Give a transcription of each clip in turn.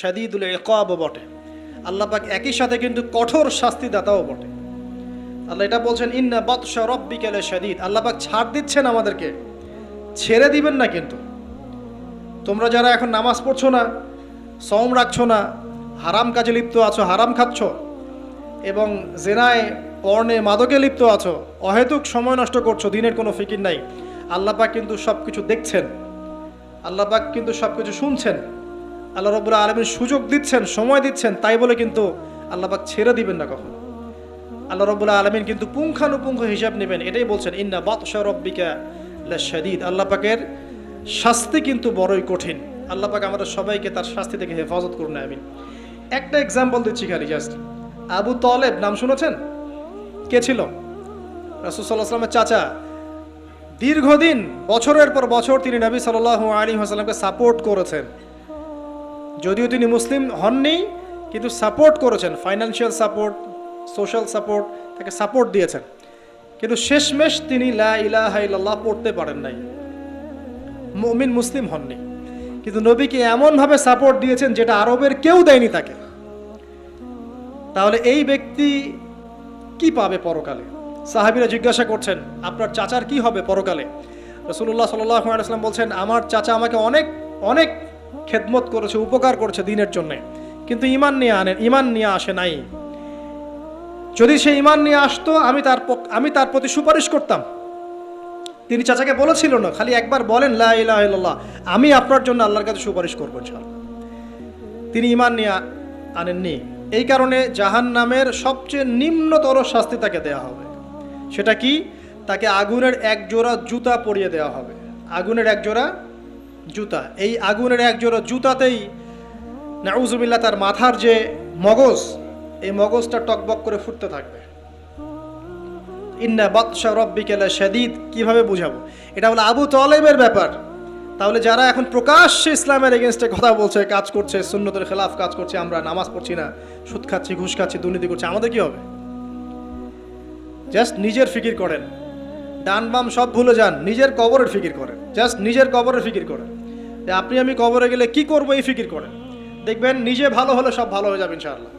শাদীদুল ইকাবও বটে। আল্লাহ পাক একই সাথে কিন্তু কঠোর শাস্তিদাতাও বটে। আল্লাহ এটা বলছেন ইন্না বাতশা রাব্বিকা লাশাদীদ। আল্লাহ পাক ছাড় দিচ্ছেন আমাদেরকে, ছেড়ে দিবেন না কিন্তু। তোমরা যারা এখন নামাজ পড়ছো না, সওম রাখছো না, হারাম কাজে লিপ্ত আছো, হারাম খাচ্ছ এবং জেনায়, পর্নে, মাদকে লিপ্ত আছো, অহেতুক সময় নষ্ট করছো, দিনের কোনো ফিকির নাই, আল্লাহ পাক কিন্তু সব কিছু দেখছেন, আল্লাহ পাক কিন্তু সব কিছু শুনছেন। আল্লাহ রাব্বুল আলামিন সুযোগ দিচ্ছেন, সময় দিচ্ছেন, তাই বলে কিন্তু আল্লাহ পাক ছেড়ে দিবেন না কখনো। আল্লাহ রাব্বুল আলামিন কিন্তু পুঙ্খানুপুঙ্খ হিসাব নেবেন। এটাই বলছেন ইন্না বাতশা রাব্বিকা লাশাদীদ। আল্লাহ পাকের শাস্তি কিন্তু বড়ই কঠিন। আল্লাহ পাক আমাদের সবাইকে তার শাস্তি থেকে হেফাজত করুন, আমিন। একটা এক্সাম্পল দিচ্ছি খালি, জাস্ট। আবু তালেব নাম শুনেছেন? কে ছিল? রাসূল সাল্লাল্লাহু আলাইহি ওয়াসাল্লামের চাচা। দীর্ঘদিন, বছরের পর বছর তিনি নবী সাল্লাল্লাহু আলাইহি ওয়াসাল্লামকে সাপোর্ট করেছেন। যদিও তিনি মুসলিম হননি, কিন্তু সাপোর্ট করেছেন, ফাইন্যান্সিয়াল সাপোর্ট, সোশ্যাল সাপোর্ট, তাকে সাপোর্ট দিয়েছেন। কিন্তু শেষমেশ তিনি লা ইলাহা ইল্লাল্লাহ পড়তে পারেন নাই, মুমিন মুসলিম হননি। কিন্তু নবীকে এমনভাবে সাপোর্ট দিয়েছেন যেটা আরবের কেউ দেয়নি তাকে। তাহলে এই ব্যক্তি কি পাবে পরকালে? সাহাবীরা জিজ্ঞাসা করছেন, আপনার চাচার কি হবে পরকালে? রাসূলুল্লাহ সাল্লাল্লাহু আলাইহি ওয়াসাল্লাম বলছেন, আমার চাচা আমাকে অনেক অনেক খেদমত করেছে, উপকার করেছে দিনের জন্য, কিন্তু ঈমান নিয়ে আসে নাই। যদি সে ঈমান নিয়ে আসতো, আমি তার প্রতি সুপারিশ করতাম। তিনি চাচাকে বলেছিল না, খালি একবার বলেন লা ইলাহা ইল্লাল্লাহ, আমি আপনার জন্য আল্লাহর কাছে সুপারিশ করবো ইনশাআল্লাহ। তিনি ঈমান নিয়ে আনেননি। এই কারণে জাহান্নামের সবচেয়ে নিম্নতর শাস্তি তাকে দেয়া হবে। সেটা কি? তাকে আগুনের এক জোড়া জুতা পরিয়ে দেওয়া হবে। আগুনের এক জোড়া জুতা। এই আগুনের এক জোড়া জুতাতেই নাউযুবিল্লাহ তার মাথার যে মগজ, এই মগজটা টকবক করে ফুটতে থাকবে। ইন্না বাতশা রাব্বিকা লাশাদীদ কিভাবে বুঝাবো? এটা হলো আবু তালেবের ব্যাপার। তাহলে যারা এখন প্রকাশ্যে ইসলামের এগেনস্টে কথা বলছে, কাজ করছে, সুন্নতের খেলাফ কাজ করছে, আমরা নামাজ পড়ছি না, সুদ খাচ্ছি, ঘুষ খাচ্ছি, দুর্নীতি করছি, আমাদের কি হবে? জাস্ট নিজের ফিকির করেন, ডান বাম সব ভুলে যান, নিজের কবরের ফিকির করেন, জাস্ট নিজের কবরের ফিকির করেন যে আপনি আমি কবরে গেলে কি করবো, এই ফিকির করেন। দেখবেন নিজে ভালো হলে সব ভালো হয়ে যাবে ইনশাআল্লাহ।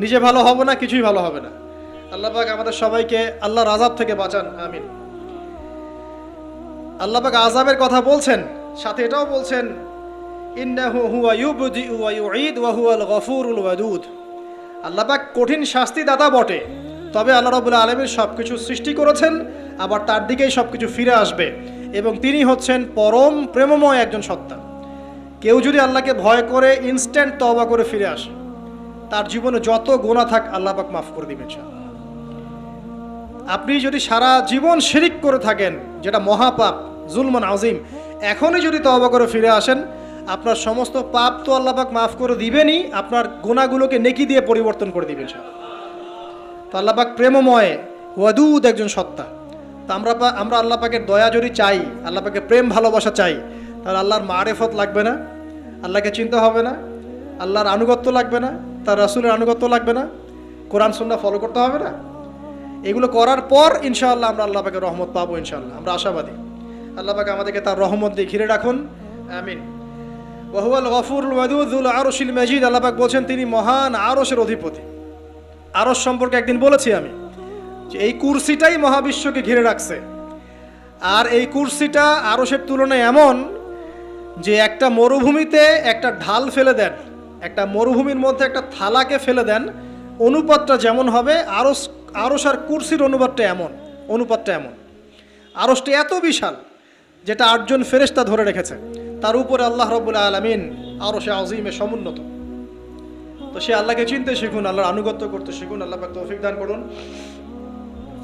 নিজে ভালো হবে না, কিছুই ভালো হবে না। আল্লাহ পাক আমাদের সবাইকে আল্লাহর আযাব থেকে বাঁচান, আমিন। আল্লাহ পাক আযাবের কথা বলছেন, সাথে এটাও বলছেন ইন্নাহু হুয়া ইউবদিউ ওয়া ইউঈদ ওয়া হুয়াল গফুরুল ওয়াদুদ। আল্লাহ পাক কঠিন শাস্তিদাতা বটে, তবে আল্লাহ রাব্বুল আলামিন সবকিছু সৃষ্টি করেছেন, আবার তার দিকেই সবকিছু ফিরে আসবে, এবং তিনি হচ্ছেন পরম প্রেমময় একজন সত্তা। কেউ যদি আল্লাহকে ভয় করে ইনস্ট্যান্ট তওবা করে ফিরে আসে, তার জীবনে যত গুনাহ থাক আল্লাহ পাক মাফ করে দিবেন ইনশাআল্লাহ। আপনি যদি সারা জীবন শিরিক করে থাকেন, যেটা মহাপাপ, জুলমান আযীম, এখনই যদি তওবা করে ফিরে আসেন, আপনার সমস্ত পাপ তো আল্লাহ পাক মাফ করে দিবেনই, আপনার গুনাহগুলোকে নেকি দিয়ে পরিবর্তন করে দিবেন ইনশাআল্লাহ। তো আল্লাহ পাক প্রেমময়, ওয়াদুদ একজন সত্তা। তো আমরা আল্লাহ পাকের দয়া যদি চাই, আল্লাহ পাকের প্রেম ভালোবাসা চাই, তাহলে আল্লাহর মারেফত লাগবে না, আল্লাহকে চিনতে হবে না, আল্লাহর আনুগত্য লাগবে না, তার রাসূলের আনুগত্য লাগবে না, কোরআন সুন্নাহ ফলো করতে হবে না। এগুলো করার পর ইনশাআল্লাহ আমরা আল্লাহ পাকের রহমত পাবো ইনশাআল্লাহ। আমরা আশাবাদী। আল্লাহ পাক আমাদেরকে তার রহমত দিয়ে ঘিরে রাখুন, আমিন। ওয়া হুয়াল গফুরুল ওয়াদুদ যুল আরশিল মাজিদ। আল্লাহ পাক বলছেন তিনি মহান আরশের অধিপতি। আরশ সম্পর্কে একদিন বলেছি আমি যে এই কুরসিটাই মহাবিশ্বকে ঘিরে রাখছে, আর এই কুরসিটা আরশের তুলনায় এমন যে একটা মরুভূমিতে একটা ঢাল ফেলে দেন, একটা মরুভূমির মধ্যে একটা থালাকে ফেলে দেন, অনুপাতটা যেমন হবে, আরশ আর কুরসির অনুপাতটা এমন। আরশটা এত বিশাল যেটা 8 জন ফেরেশতা ধরে রেখেছে, তার উপরে আল্লাহ রাব্বুল আলামিন আরশে আযীমে সমুন্নত। তো সে আল্লাহকে চিনতে শিখুন, আল্লাহর আনুগত্য করতে শিখুন। আল্লাহ পাক তৌফিক দান করুন।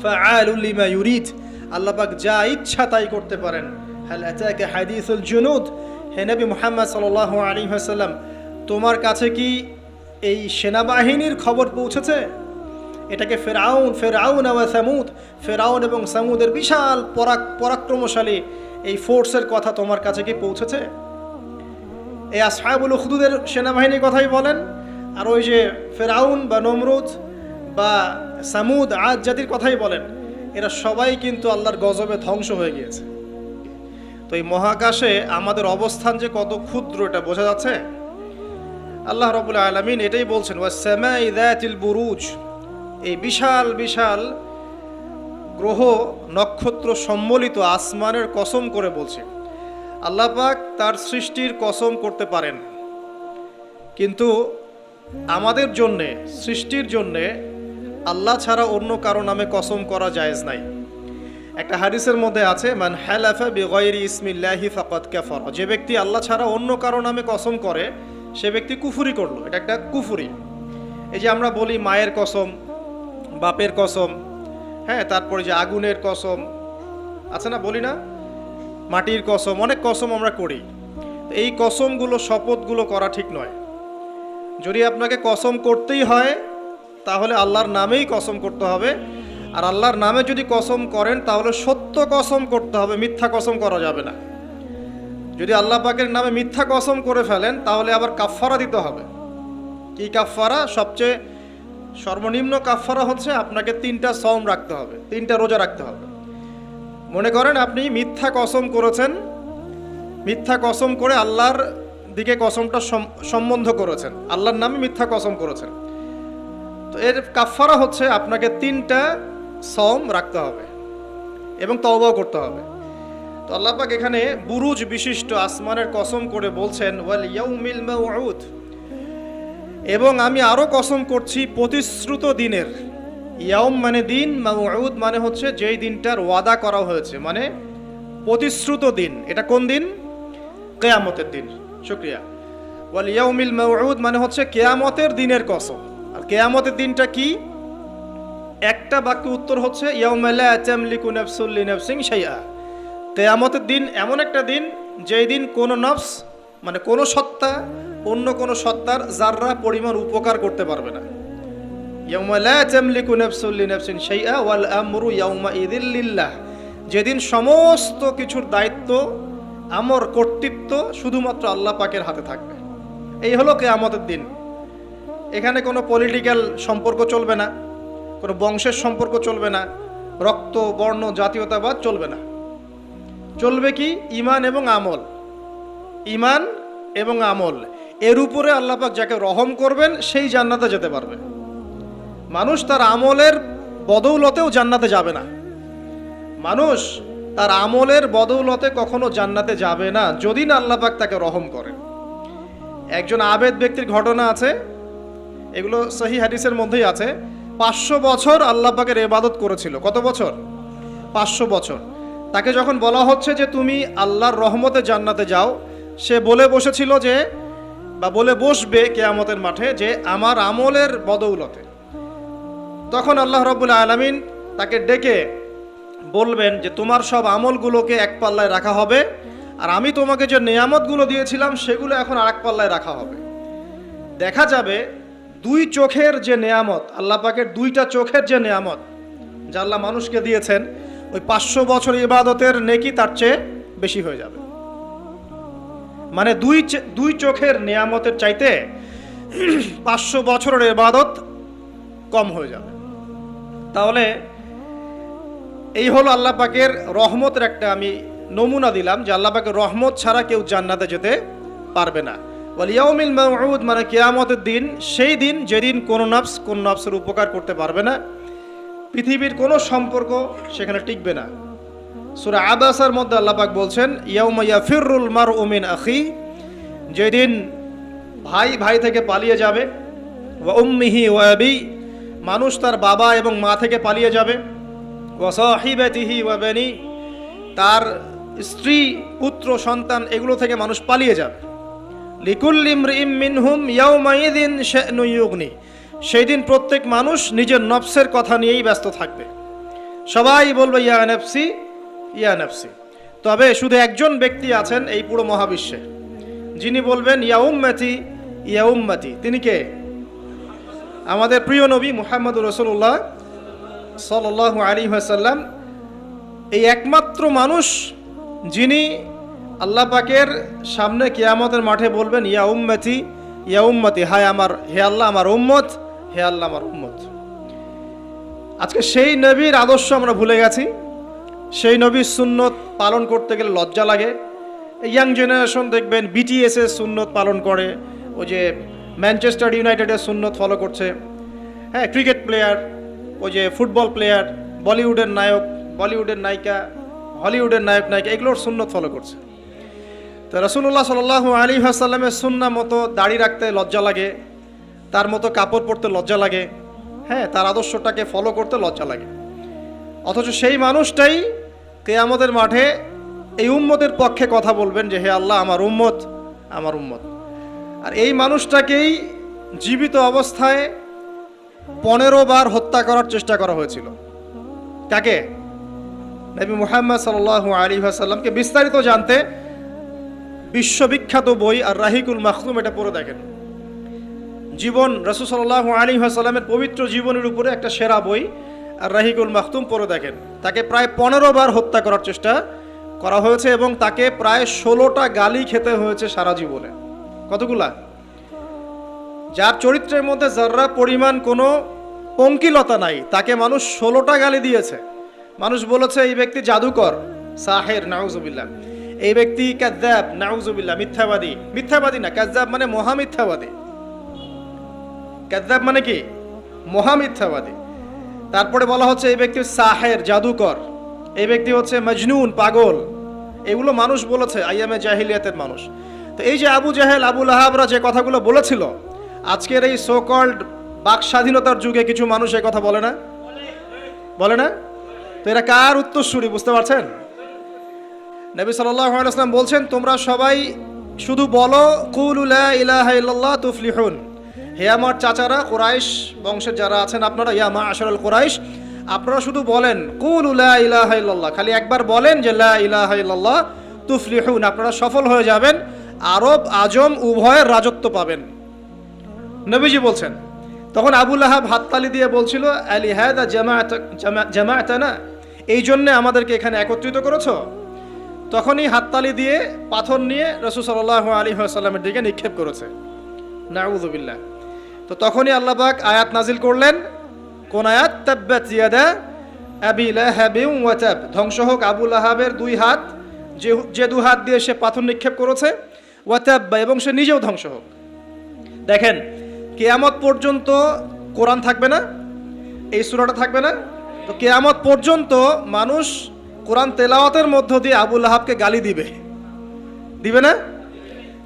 ফাআলুল লিমা ইউরিদ। আল্লাহ পাক যা ইচ্ছা তাই করতে পারেন। হাল আতাকা হাদিসুল জুনুদ। হে নবী মুহাম্মদ সাল্লাল্লাহু আলাইহি ওয়াসাল্লাম, তোমার কাছে কি এই সেনাবাহিনীর খবর পৌঁছেছে? এটাকে ফেরাউন ওয়া সামুদ, ফেরাউন এবং সামুদের বিশাল পরাক্রমশালী এই ফোর্সের কথা তোমার কাছে কি পৌঁছেছে? এই আসহাবুল উখদুদের সেনাবাহিনীর কথাই বলেন, আর ওই যে ফেরাউন বা নমরুদ বা সামুদ, আদ জাতির কথাই বলেন, এরা সবাই কিন্তু আল্লাহর গজবে ধ্বংস হয়ে গিয়েছে। তো এই মহাকাশে আমাদের অবস্থান যে কত ক্ষুদ্র এটা বোঝা যাচ্ছে। আল্লাহ রাব্বুল আলামিন এটাই বলছেন, ওয়াস-সামাই যাতিল বুরুজ, এই বিশাল বিশাল গ্রহ নক্ষত্র সম্বলিত আসমানের কসম করে বলছে। আল্লাহ পাক তার সৃষ্টির কসম করতে পারেন, কিন্তু আমাদের জন্যে, সৃষ্টির জন্যে আল্লাহ ছাড়া অন্য কারো নামে কসম করা জায়েজ নাই। একটা হাদিসের মধ্যে আছে, মান হালাফা বিগাইরি ইসমিল্লাহি ফাকাদ কাফার, যে ব্যক্তি আল্লাহ ছাড়া অন্য কারো নামে কসম করে সে ব্যক্তি কুফরি করলো। এটা একটা কুফরি। এই যে আমরা বলি মায়ের কসম, বাপের কসম, হ্যাঁ, তারপরে যে আগুনের কসম আছে না, বলি না, মাটির কসম, অনেক কসম আমরা করি। এই কসমগুলো, শপথগুলো করা ঠিক নয়। যদি আপনাকে কসম করতেই হয় তাহলে আল্লাহর নামেই কসম করতে হবে। আর আল্লাহর নামে যদি কসম করেন তাহলে সত্য কসম করতে হবে, মিথ্যা কসম করা যাবে না। যদি আল্লাহ পাকের নামে মিথ্যা কসম করে ফেলেন তাহলে আবার কাফফারা দিতে হবে। কি কাফফারা? সবচেয়ে সর্বনিম্ন কাফফারা হচ্ছে আপনাকে 3টা সওম রাখতে হবে, 3টা রোজা রাখতে হবে। মনে করেন আপনি মিথ্যা কসম করেছেন, মিথ্যা কসম করে আল্লাহর দিকে কসমটা সম্বন্ধ করেছেন, আল্লাহর নামে মিথ্যা কসম করেছেন, তো এর কাফফারা হচ্ছে আপনাকে 3টা সওম রাখতে হবে এবং তওবাও করতে হবে। তো আল্লাহ পাক এখানে বুরুজ বিশিষ্ট আসমানের কসম করে বলছেন, ওয়াল ইয়াউমিল মাউউদ, এবং আমি আরো কসম করছি প্রতিশ্রুত দিনের। ইয়াউম মানে দিন, মাউউদ মানে হচ্ছে যেই দিনটার ওয়াদা করা হয়েছে, মানে প্রতিশ্রুত দিন। এটা কোন দিন? কিয়ামতের দিন। শুকরিয়া। ওয়াল ইয়াউমিল মাউউদ মানে হচ্ছে কিয়ামতের দিনের কসম। আর কিয়ামতের দিনটা কি? একটা বাক্য উত্তর হচ্ছে ইয়াউমা লা তামলিকু নাফসুন লিনাফসিন শাইআ। কিয়ামতের দিন এমন একটা দিন যেই দিন কোনো নফস, মানে কোনো সত্তা অন্য কোনো সত্তার যাররা পরিমাণ উপকার করতে পারবে না। ইয়াউমা লা তামলিকু নাফসুন লিনাফসিন শাইআ ওয়াল আমরু ইয়াউমাইযিল লিল্লাহ, যেদিন সমস্ত কিছুর দায়িত্ব, আমর, কর্তৃত্ব শুধুমাত্র আল্লাহ পাকের হাতে থাকবে। এই হলো কিয়ামতের দিন। এখানে কোনো পলিটিক্যাল সম্পর্ক চলবে না, কোনো বংশের সম্পর্ক চলবে না, রক্ত, বর্ণ, জাতীয়তাবাদ চলবে না। চলবে কি? ঈমান এবং আমল। ঈমান এবং আমল, এর উপরে আল্লাহ পাক যাকে রহম করবেন সেই জান্নাতে যেতে পারবে। মানুষ তার আমলের বদৌলতেও জান্নাতে যাবে না। মানুষ তার আমলের বদৌলতে কখনো জান্নাতে যাবে না যদি না আল্লাহ পাক তাকে রহম করেন। একজন আবেদ ব্যক্তির ঘটনা আছে, এগুলো সহিহ হাদিসের মধ্যেই আছে। 500 বছর আল্লাহ পাকের ইবাদত করেছিল। কত বছর? 500 বছর। তাকে যখন বলা হচ্ছে যে তুমি আল্লাহর রহমতে জান্নাতে যাও, সে বলে বসেছিল যে, বা বলে বসবে কিয়ামতের মাঠে, যে আমার আমলের বদৌলতে। তখন আল্লাহ রাব্বুল আলামিন তাকে ডেকে বলবেন যে তোমার সব আমলগুলোকে এক পাল্লায় রাখা হবে, আর আমি তোমাকে যে নিয়ামতগুলো দিয়েছিলাম সেগুলো এখন আরেক পাল্লায় রাখা হবে। দেখা যাবে 2 চোখের যে নিয়ামত, আল্লাহ পাকের 2টা চোখের যে নিয়ামত যা আল্লাহ মানুষকে দিয়েছেন, ওই 500 বছর ইবাদতের নেকি তার চেয়ে বেশি হয়ে যাবে। মানে 2 চোখের নিয়ামতের চাইতে 500 বছরের ইবাদত কম হয়ে যাবে। তাহলে এই হলো আল্লাহ পাকের রহমতের একটা আমি নমুনা দিলাম, যে আল্লাহ পাকের রহমত ছাড়া কেউ জান্নাতে যেতে পারবে না। ওয়াল ইয়াউমিল মাউউদ মানে কিয়ামতের দিন, সেই দিন যেদিন কোনো নফস কোন নফসের উপকার করতে পারবে না, পৃথিবীর কোনো সম্পর্ক সেখানে টিকবে না। সূরা আবাসার মধ্যে আল্লাহ পাক বলছেন, ইয়াউমা ইয়াফিরুল মারউ মিন আখি, যেদিন ভাই ভাই থেকে পালিয়ে যাবে, ওয়া উম্মিহি ওয়া আবি, মানুষ তার বাবা এবং মা থেকে পালিয়ে যাবে, ওয়া সাহিবাতিহি ওয়া বানি, তার স্ত্রী, পুত্র, সন্তান এগুলো থেকে মানুষ পালিয়ে যাবে। লিকুল্লি ইমরিইম মিনহুম ইয়াউমাইযিন শা'নু ইউগনি, সেই দিন প্রত্যেক মানুষ নিজের নফসের কথা নিয়েই ব্যস্ত থাকবে। সবাই বলবে ইয়া নাফসি ইয়া নাফসি। তবে শুধু একজন ব্যক্তি আছেন এই পুরো মহাবিশ্বে, যিনি বলবেন ইয়া উম্মতি ইয়া উম্মতি। তিনি কে? আমাদের প্রিয় নবী মুহাম্মদুর রাসূলুল্লাহ সাল্লাল্লাহু আলাইহি ওয়াসাল্লাম, এই একমাত্র মানুষ যিনি আল্লাহ পাকের সামনে কিয়ামতের মাঠে বলবেন ইয়া উম্মতি ইয়া উম্মতি, হায় আমার, হে আল্লাহ আমার উম্মত, হে আল্লাহ আমার উম্মত। আজকে সেই নবীর আদর্শ আমরা ভুলে গেছি। সেই নবীর সুন্নত পালন করতে গেলে লজ্জা লাগে। ইয়াং জেনারেশন দেখবেন বিটিএস এর সুন্নত পালন করে, ওই যে ম্যানচেস্টার ইউনাইটেডের সুন্নত ফলো করছে, হ্যাঁ, ক্রিকেট প্লেয়ার, ওই যে ফুটবল প্লেয়ার, বলিউডের নায়ক, বলিউডের নায়িকা, হলিউডের নায়ক নায়িকা, এগুলোর সুন্নত ফলো করছে। তো রাসূলুল্লাহ সাল্লাল্লাহু আলাইহি ওয়াসাল্লামের সুন্নাহ মতো দাড়ি রাখতে লজ্জা লাগে, তার মতো কাপড় পরতে লজ্জা লাগে, হ্যাঁ, তার আদর্শটাকে ফলো করতে লজ্জা লাগে। অথচ সেই মানুষটাই কিয়ামতের মাঠে এই উম্মতের পক্ষে কথা বলবেন যে হে আল্লাহ, আমার উম্মত, আমার উম্মত। আর এই মানুষটাকেই জীবিত অবস্থায় 15 বার হত্যা করার চেষ্টা করা হয়েছিল। কাকে? নবী মুহাম্মদ সাল্লাল্লাহু আলাইহি ওয়াসাল্লামকে। বিস্তারিত জানতে বিশ্ববিখ্যাত বই আর রাহিকুল মাখতুম এটা পড়ে দেখেন। জীবন, রাসূল সাল্লাল্লাহু আলাইহি ওয়াসাল্লামের পবিত্র জীবনের উপরে একটা সেরা বই আর রাহিকুল মাখতুম পড়ে দেখেন। তাকে প্রায় 15 বার হত্যা করার চেষ্টা করা হয়েছে এবং তাকে প্রায় 16টা গালি খেতে হয়েছে সারা জীবনে। কতগুলা? যার চরিত্রের মধ্যে যাররা পরিমাণ কোনো পঙ্কিলতা নাই, তাকে মানুষ 16টা গালি দিয়েছে। মানুষ বলেছে এই ব্যক্তি জাদুকর, সাহের, নাউজুবিল্লাহ। এই ব্যক্তি কাযযাব, নাউজুবিল্লাহ, মিথ্যাবাদী। মিথ্যাবাদী না, কাযযাব মানে মহামিথ্যাবাদী। কাযযাব মানে কি? মহামিথ্যাবাদী। তারপরে বলা হচ্ছে এই ব্যক্তি সাহের, জাদুকর। এই ব্যক্তি হচ্ছে মজনুন, পাগল। এগুলো মানুষ বলেছে, আইয়ামে জাহিলিয়াতের মানুষ। তো এই যে আবু জাহেল, আবু লাহাবরা যে কথাগুলো বলেছিল, আজকের এই সো কল্ড বাক স্বাধীনতার যুগে কিছু মানুষ এই কথা বলে না? বলে না? তো এরা কার উত্তরসূরি বুঝতে পারছেন? নবী সাল্লাল্লাহু আলাইহি ওয়াসাল্লাম বলছেন, তোমরা সবাই শুধু বলো কুলু লা ইলাহা ইল্লাল্লাহ তুফলিহুন। হে আমার চাচারা, কুরাইশ বংশের যারা আছেন আপনারা, ইয়া মা'আশারাল কুরাইশ, আপনারা শুধু বলেন কুলু লা ইলাহা ইল্লাল্লাহ, খালি একবার বলেন যে লা ইলাহা ইল্লাল্লাহ তুফলিহুন, আপনারা সফল হয়ে যাবেন, আরব আজম উভয়ের রাজত্ব পাবেন। নবীজি বলছেন। তখন আবু লাহাব হাততালি দিয়ে বলছিল, আলি হাদা জামাআতানা, এই জন্যে আমাদেরকে এখানে একত্রিত করেছো? তখনই হাততালি দিয়ে পাথর নিয়ে রাসূল সাল্লাল্লাহু আলাইহি ওয়াসাল্লামের দিকে নিক্ষেপ করেছে। নাউযুবিল্লাহ। তো তখনই আল্লাহ পাক আয়াত নাজিল করলেন। কোন আয়াত? তাব্বাত ইয়াদা আবি লাহাবিন ওয়া তাব, ধ্বংস হোক আবু লাহাবের দুই হাত, যে দু হাত দিয়ে সে পাথর নিক্ষেপ করেছে, ওয়া তাব, এবং সে নিজেও ধ্বংস হোক। দেখেন, কিয়ামত পর্যন্ত কোরআন থাকবে না, এই সূরাটা থাকবে না। তো কিয়ামত পর্যন্ত মানুষ কোরআন তেলাওয়াতের মধ্য দিয়ে আবু লাহাবকে গালি দিবে, দিবে না?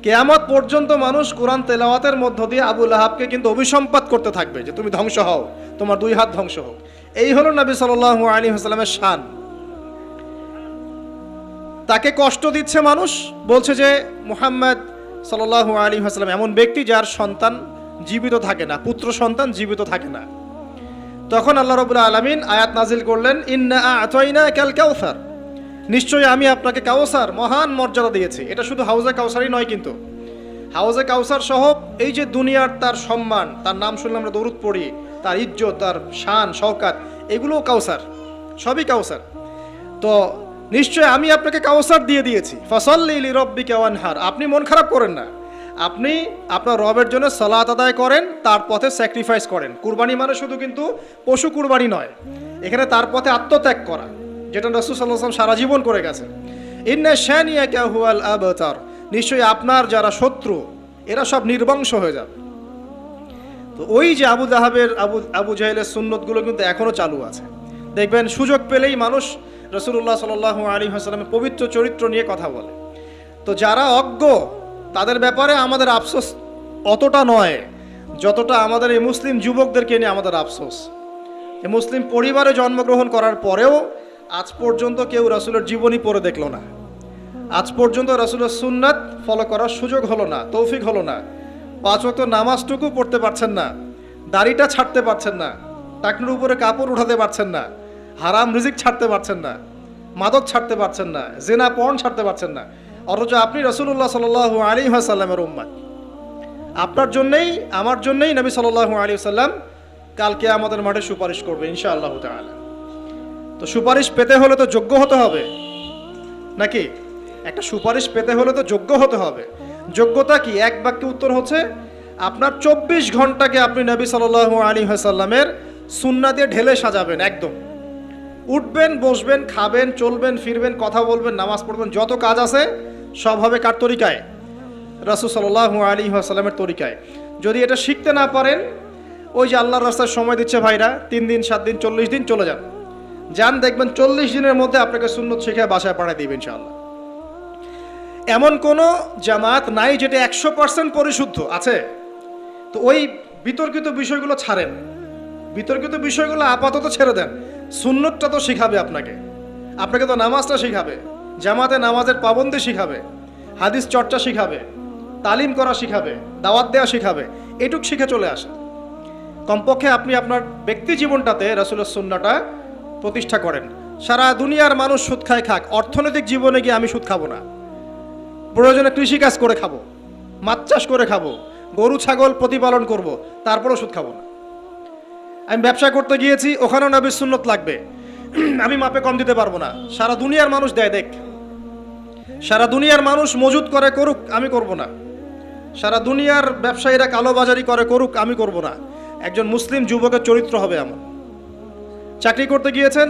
কিয়ামত পর্যন্ত মানুষ কোরআন তেলাওয়াতের মধ্য দিয়ে আবু লাহাবকে কিন্তু অভিসম্পাত করতে থাকবে যে তুমি ধ্বংস হও, তোমার দুই হাত ধ্বংস হোক। এই হলো নবী সাল্লাল্লাহু আলাইহি ওয়াসাল্লামের শান। তাকে কষ্ট দিচ্ছে মানুষ, বলছে যে মুহাম্মদ সাল্লাল্লাহু আলাইহি ওয়াসাল্লাম এমন ব্যক্তি যার সন্তান জীবিত থাকে না, পুত্র সন্তান জীবিত থাকে না। তখন আল্লাহ রাব্বুল আলামিন আয়াত নাজিল করলেন, ইন্না আ'তাইনাকাল কাউসার, নিশ্চয়ই আমি আপনাকে কাউসার, মহান মর্যাদা দিয়েছি। এটা শুধু হাউজে কাউসারই নয়, কিন্তু হাউজে কাউসার সহ এই যে দুনিয়ার তার সম্মান, তার নাম শুনলে আমরা দরুদ পড়ি, তার ইজ্জত, তার শান শওকাত, এগুলোও কাউসার, সবই কাউসার। তো নিশ্চয় আমি আপনাকে কাউসার দিয়ে দিয়েছি। ফাসাল্লি লিরাব্বিকা ওয়ানহার, আপনি মন খারাপ করেন না, আপনি আপনার রবের জন্য সালাত আদায় করেন, তার পথে স্যাক্রিফাইস করেন। কুরবানি মানে শুধু কিন্তু পশু কুরবানি নয়, এখানে তার পথে আত্মত্যাগ করা, যেটা রাসূল সাল্লাল্লাহু আলাইহি ওয়াসাল্লাম সারা জীবন করে গেছেন। ইন্না শানিয়াকা হুয়াল আবতার, নিশ্চয়ই আপনার যারা শত্রু এরা সব নির্বংশ হয়ে যাবে। তো ওই যে আবু লাহাবের, আবু জাহেলের সুন্নতগুলো কিন্তু এখনো চালু আছে। দেখবেন সুযোগ পেলেই মানুষ রাসূলুল্লাহ সাল্লাল্লাহু আলাইহি ওয়াসাল্লামের পবিত্র চরিত্র নিয়ে কথা বলে। তো যারা অজ্ঞ তাদের ব্যাপারে আমাদের আফসোস অতটা নয় যতটা আমাদের এই মুসলিম যুবকদেরকে নিয়ে আমাদের আফসোস। এই মুসলিম পরিবারে জন্মগ্রহণ করার পরেও আজ পর্যন্ত কেউ রাসূলের জীবনী পড়ে দেখলো না, আজ পর্যন্ত রাসূলের সুন্নাত ফলো করার সুযোগ হলো না, তৌফিক হলো না। 5 ওয়াক্ত নামাজটুকু পড়তে পারছেন না, দাড়িটা ছাড়তে পারছেন না, টাকনুর উপরে কাপড় উঠাতে পারছেন না, হারাম রিজিক ছাড়তে পারছেন না, মাদক ছাড়তে পারছেন না, জিনা পর্ন ছাড়তে পারছেন না। অথচ আপনি রাসূলুল্লাহ সাল্লাল্লাহু আলাইহি ওয়াসাল্লামের উম্মত। আপনার জন্যই, আমার জন্যই নবী সাল্লাল্লাহু আলাইহি ওয়াসাল্লাম কালকে আমাদের মাঠে সুপারিশ করবে ইনশাআল্লাহ তাআলা। তো সুপারিশ পেতে হলে তো যোগ্য হতে হবে নাকি? একটা সুপারিশ পেতে হলে তো যোগ্য হতে হবে। যোগ্যতা কি? এক বাক্যে উত্তর হচ্ছে আপনার 24 ঘন্টাকে আপনি নবী সাল্লাল্লাহু আলাইহি ওয়াসাল্লামের সুন্নাহ দিয়ে ঢেলে সাজাবেন। একদম উঠবেন, বসবেন, খাবেন, চলবেন, ফিরবেন, কথা বলবেন, নামাজ পড়বেন, যত কাজ আছে সব হবে কার তরিকায়? রাসূল সাল্লাল্লাহু আলাইহি ওয়াসাল্লামের তরিকায়। যদি এটা শিখতে না পারেন, ওই যে আল্লাহর রাস্তায় সময় দিচ্ছে ভাইরা, 3 দিন 7 দিন 40 দিন চলে যান, দেখবেন 40 দিনের মধ্যে আপনাকে সুন্নত শিখে বাসায় পাঠিয়ে দিবে ইনশাআল্লাহ। এমন কোনো জামাত নাই যেটা 100% পরিশুদ্ধ আছে। তো ওই বিতর্কিত বিষয়গুলো ছাড়েন, বিতর্কিত বিষয়গুলো আপাতত ছেড়ে দেন। সুন্নতটা তো শিখাবে আপনাকে তো নামাজটা শিখাবে, জামাতে নামাজের পাবন্দি শিখাবে, হাদিস চর্চা শিখাবে, তালিম করা শিখাবে, দাওয়াত দেওয়া শিখাবে। এটুক শিখে চলে আসে। কমপক্ষে আপনি আপনার ব্যক্তি জীবনটাতে রাসূলের সুন্নাহটা প্রতিষ্ঠা করেন। সারা দুনিয়ার মানুষ সুদ খায় খাক, অর্থনৈতিক জীবনে গিয়ে আমি সুদ খাবো না। প্রয়োজনে কৃষিকাজ করে খাবো, মাছ চাষ করে খাবো, গরু ছাগল প্রতিপালন করব, তারপরেও সুদ খাবো না। আমি ব্যবসা করতে গিয়েছি, ওখানেও নবীর সুন্নত লাগবে, আমি মাপে কম দিতে পারবো না। সারা দুনিয়ার মানুষ দেয়, দেখ, সারা দুনিয়ার মানুষ মজুদ করে করুক, আমি করব না। সারা দুনিয়ার ব্যবসায়ীরা কালোবাজারি করে করুক, আমি করব না। একজন মুসলিম যুবকের চরিত্র হবে এমন। চাকরি করতে গিয়েছেন,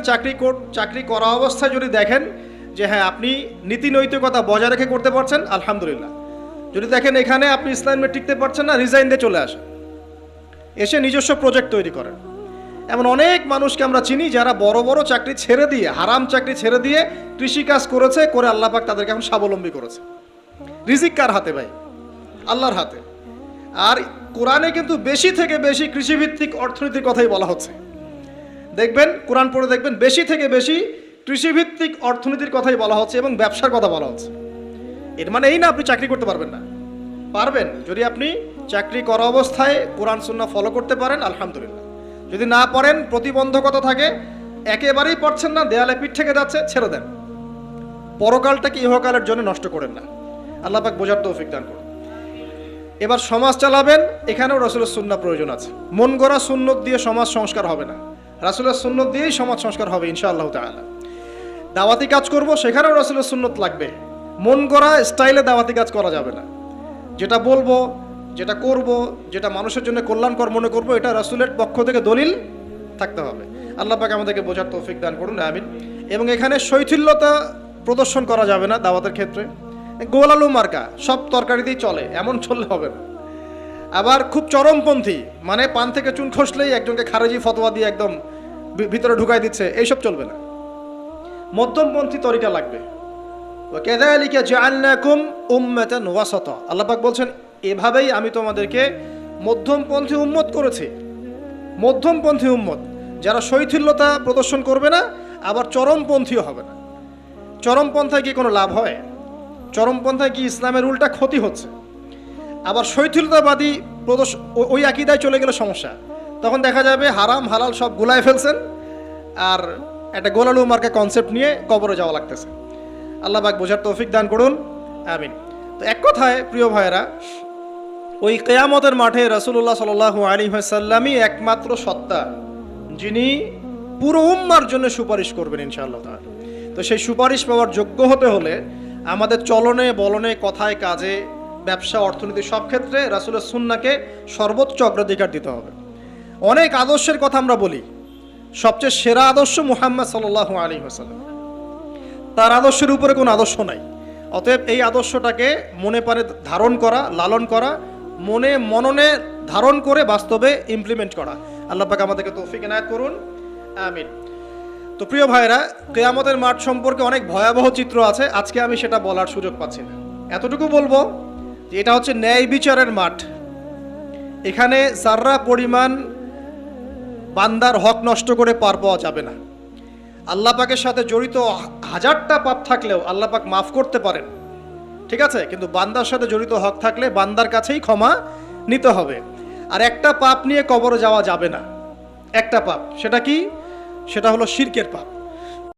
চাকরি করা অবস্থায় যদি দেখেন যে হ্যাঁ আপনি নীতি নৈতিকতা বজায় রেখে করতে পারছেন, আলহামদুলিল্লাহ। যদি দেখেন এখানে আপনি ইসলামে টিকতে পারছেন না, রিজাইন দিয়ে চলে আসেন, এসে নিজস্ব প্রজেক্ট তৈরি করেন। এমন অনেক মানুষকে আমরা চিনি যারা বড় বড় চাকরি ছেড়ে দিয়ে, হারাম চাকরি ছেড়ে দিয়ে কৃষিকাজ করেছে, করে আল্লাহ পাক তাদেরকে এখন স্বাবলম্বী করেছে। রিজিক কার হাতে ভাই? আল্লাহর হাতে। আর কোরআনে কিন্তু বেশি থেকে বেশি কৃষিভিত্তিক অর্থনীতির কথাই বলা হচ্ছে। দেখবেন, কোরআন পড়ে দেখবেন, বেশি থেকে বেশি কৃষিভিত্তিক অর্থনীতির কথাই বলা হচ্ছে এবং ব্যবসার কথা বলা হচ্ছে। এর মানে এই না আপনি চাকরি করতে পারবেন না, পারবেন। যদি আপনি চাকরি করা অবস্থায় কোরআন সুন্নাহ ফলো করতে পারেন, আলহামদুলিল্লাহ। যদি না পারেন, প্রতিবন্ধকতা থাকে, একেবারেই পারছেন না, দেয়ালে পিঠ থেকে যাচ্ছে, ছেড়ে দেন। পরকালটাকে ইহকালের জন্য নষ্ট করেন না। আল্লাহ পাক বোঝার তৌফিক দান করুন। এবার সমাজ চালাবেন, এখানেও রাসূলের সুন্নাহ প্রয়োজন আছে। মন গড়া সুন্নত দিয়ে সমাজ সংস্কার হবে না, রাসূলের সুন্নত দিয়েই সমাজ সংস্কার হবে ইনশাআল্লাহ তাআলা। দাওয়াতি কাজ করব, সেখানেও রাসূলের সুন্নত লাগবে। মন গড়া স্টাইলে দাওয়াতি কাজ করা যাবে না। যেটা বলবো, যেটা করব, যেটা মানুষের জন্য কল্যাণকর মনে করব, এটা রাসূলের পক্ষ থেকে দলিল থাকতে হবে। আল্লাহ পাক আমাদেরকে বোঝার তৌফিক দান করুন, আমিন। এবং এখানে শৈথিল্যতা প্রদর্শন করা যাবে না দাওয়াতের ক্ষেত্রে। গোল আলু মার্কা সব তরকারিতেই চলে, এমন চললে হবে না। আবার খুব চরমপন্থী, মানে পান থেকে চুন খসলেই একজনকে খারেজি ফতোয়া দিয়ে একদম ভিতরে ঢুকাই দিচ্ছে, এইসব চলবে না। মধ্যমপন্থী তরিকা লাগবে। ওয়াকাযালিকা জাআলনাকুম উম্মাতান ওয়াসাতা, আল্লাহ পাক বলছেন এভাবেই আমি তোমাদেরকে মধ্যমপন্থী উম্মত করেছি। মধ্যমপন্থী উম্মত, যারা শৈথিল্যতা প্রদর্শন করবে না, আবার চরমপন্থীও হবে না। চরমপন্থায় কি কোনো লাভ হয়? চরমপন্থায় কি ইসলামের উল্টা ক্ষতি হচ্ছে? আবার শৈথিল্যতাবাদী ওই আকীদায় চলে গেলে সমস্যা। তখন দেখা যাবে হারাম হালাল সব গুলায় ফেলছেন, আর একটা গোলালু মার্কা কনসেপ্ট নিয়ে কবরে যাওয়া লাগতেছে। আল্লাহ পাক বোঝার তৌফিক দান করুন, আমিন। তো এক কথায় প্রিয় ভাইয়েরা, ওই কিয়ামতের মাঠে রাসূলুল্লাহ সাল্লাল্লাহু আলাইহি ওয়াসাল্লামই একমাত্র সত্তা যিনি পুরো উম্মার জন্য সুপারিশ করবেন ইনশাআল্লাহ তাআলা। তো সেই সুপারিশ পাওয়ার যোগ্য হতে হলে আমাদের চলনে বলনে, কথায় কাজে, ব্যবসা অর্থনীতি সব ক্ষেত্রে রাসূলের সুন্নাহকে সর্বোচ্চ অগ্রাধিকার দিতে হবে। অনেক আদর্শের কথা আমরা বলি, সবচেয়ে সেরা আদর্শ মুহাম্মদ সাল্লাল্লাহু আলাইহি ওয়াসাল্লাম। তার আদর্শের উপরে কোনো আদর্শ নাই। অতএব এই আদর্শটাকে মনে প্রাণে ধারণ করা, লালন করা, মননে ধারণ করে বাস্তবে ইমপ্লিমেন্ট করা। আল্লাহ পাক আমাদেরকে তৌফিক এনায়েত করুন, আমিন। তো প্রিয় ভাইরা, কিয়ামতের মাঠ সম্পর্কে অনেক ভয়াবহ চিত্র আছে, আজকে আমি সেটা বলার সুযোগ পাচ্ছি না। এতটুকু বলবো যে এটা হচ্ছে ন্যায় বিচারের মাঠ। এখানে যাররা পরিমাণ বান্দার হক নষ্ট করে পার পাওয়া যাবে না। আল্লাহ পাকের সাথে জড়িত 1000টা পাপ থাকলেও আল্লাহ পাক মাফ করতে পারেন, ঠিক আছে, কিন্তু বান্দার সাথে জড়িত হক থাকলে বান্দার কাছেই ক্ষমা নিতে হবে। আর একটা পাপ নিয়ে কবরে যাওয়া যাবে না, একটা পাপ। সেটা কি? সেটা হলো শিরকের পাপ।